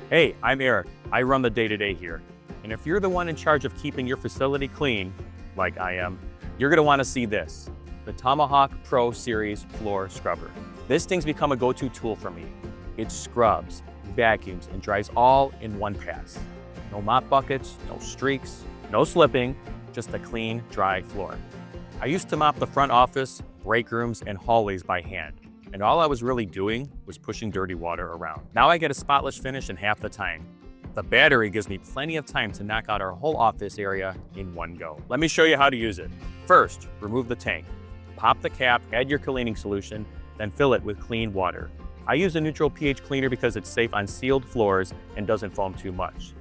Hey, I'm Eric. I run the day-to-day here. And if you're the one in charge of keeping your facility clean, like I am, you're gonna wanna see this, the Tomahawk Pro Series Floor Scrubber. This thing's become a go-to tool for me. It scrubs, vacuums, and dries all in one pass. No mop buckets, no streaks, no slipping, just a clean, dry floor. I used to mop the front office, break rooms, and hallways by hand, and all I was really doing was pushing dirty water around. Now I get a spotless finish in half the time. The battery gives me plenty of time to knock out our whole office area in one go. Let me show you how to use it. First, remove the tank. Pop the cap, add your cleaning solution, then fill it with clean water. I use a neutral pH cleaner because it's safe on sealed floors and doesn't foam too much.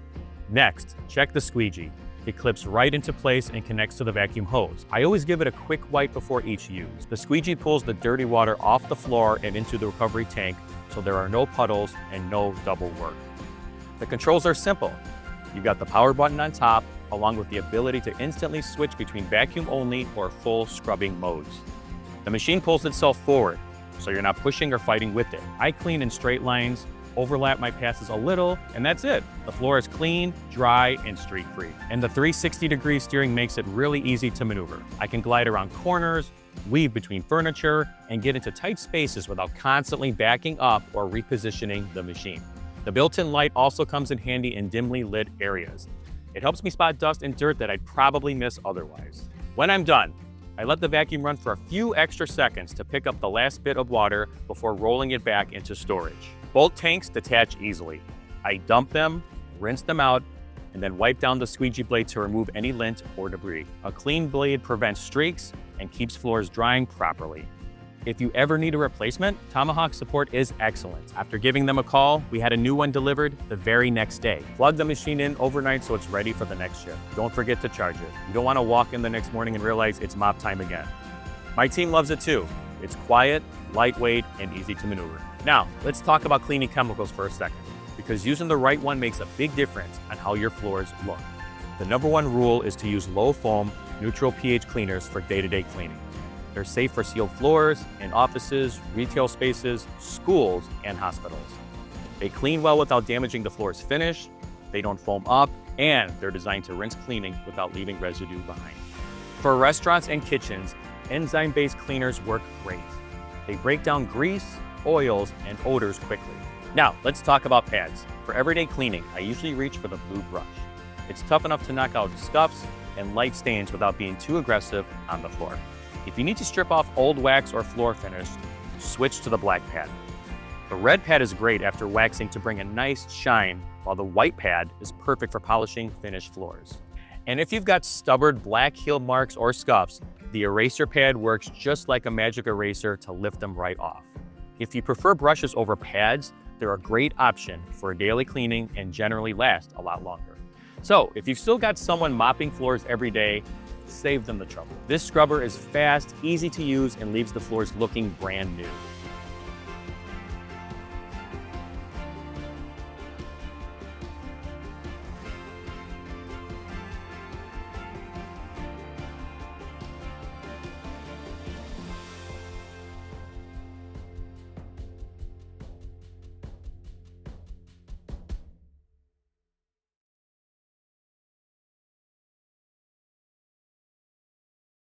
Next, check the squeegee. It clips right into place and connects to the vacuum hose. I always give it a quick wipe before each use. The squeegee pulls the dirty water off the floor and into the recovery tank, so there are no puddles and no double work. The controls are simple. You've got the power button on top, along with the ability to instantly switch between vacuum only or full scrubbing modes. The machine pulls itself forward, so you're not pushing or fighting with it. I clean in straight lines, overlap my passes a little, and that's it. The floor is clean, dry, and streak-free. And the 360-degree steering makes it really easy to maneuver. I can glide around corners, weave between furniture, and get into tight spaces without constantly backing up or repositioning the machine. The built-in light also comes in handy in dimly lit areas. It helps me spot dust and dirt that I'd probably miss otherwise. When I'm done, I let the vacuum run for a few extra seconds to pick up the last bit of water before rolling it back into storage. Both tanks detach easily. I dump them, rinse them out, and then wipe down the squeegee blade to remove any lint or debris. A clean blade prevents streaks and keeps floors drying properly. If you ever need a replacement, Tomahawk support is excellent. After giving them a call, we had a new one delivered the very next day. Plug the machine in overnight so it's ready for the next shift. Don't forget to charge it. You don't want to walk in the next morning and realize it's mop time again. My team loves it too. It's quiet, lightweight, and easy to maneuver. Now, let's talk about cleaning chemicals for a second, because using the right one makes a big difference on how your floors look. The #1 rule is to use low foam, neutral pH cleaners for day-to-day cleaning. They're safe for sealed floors, in offices, retail spaces, schools, and hospitals. They clean well without damaging the floor's finish, they don't foam up, and they're designed to rinse cleaning without leaving residue behind. For restaurants and kitchens, enzyme-based cleaners work great. They break down grease, oils, and odors quickly. Now, let's talk about pads. For everyday cleaning, I usually reach for the blue brush. It's tough enough to knock out scuffs and light stains without being too aggressive on the floor. If you need to strip off old wax or floor finish, switch to the black pad. The red pad is great after waxing to bring a nice shine, while the white pad is perfect for polishing finished floors. And if you've got stubborn black heel marks or scuffs, the eraser pad works just like a magic eraser to lift them right off. If you prefer brushes over pads, they're a great option for daily cleaning and generally last a lot longer. So if you've still got someone mopping floors every day, save them the trouble. This scrubber is fast, easy to use, and leaves the floors looking brand new.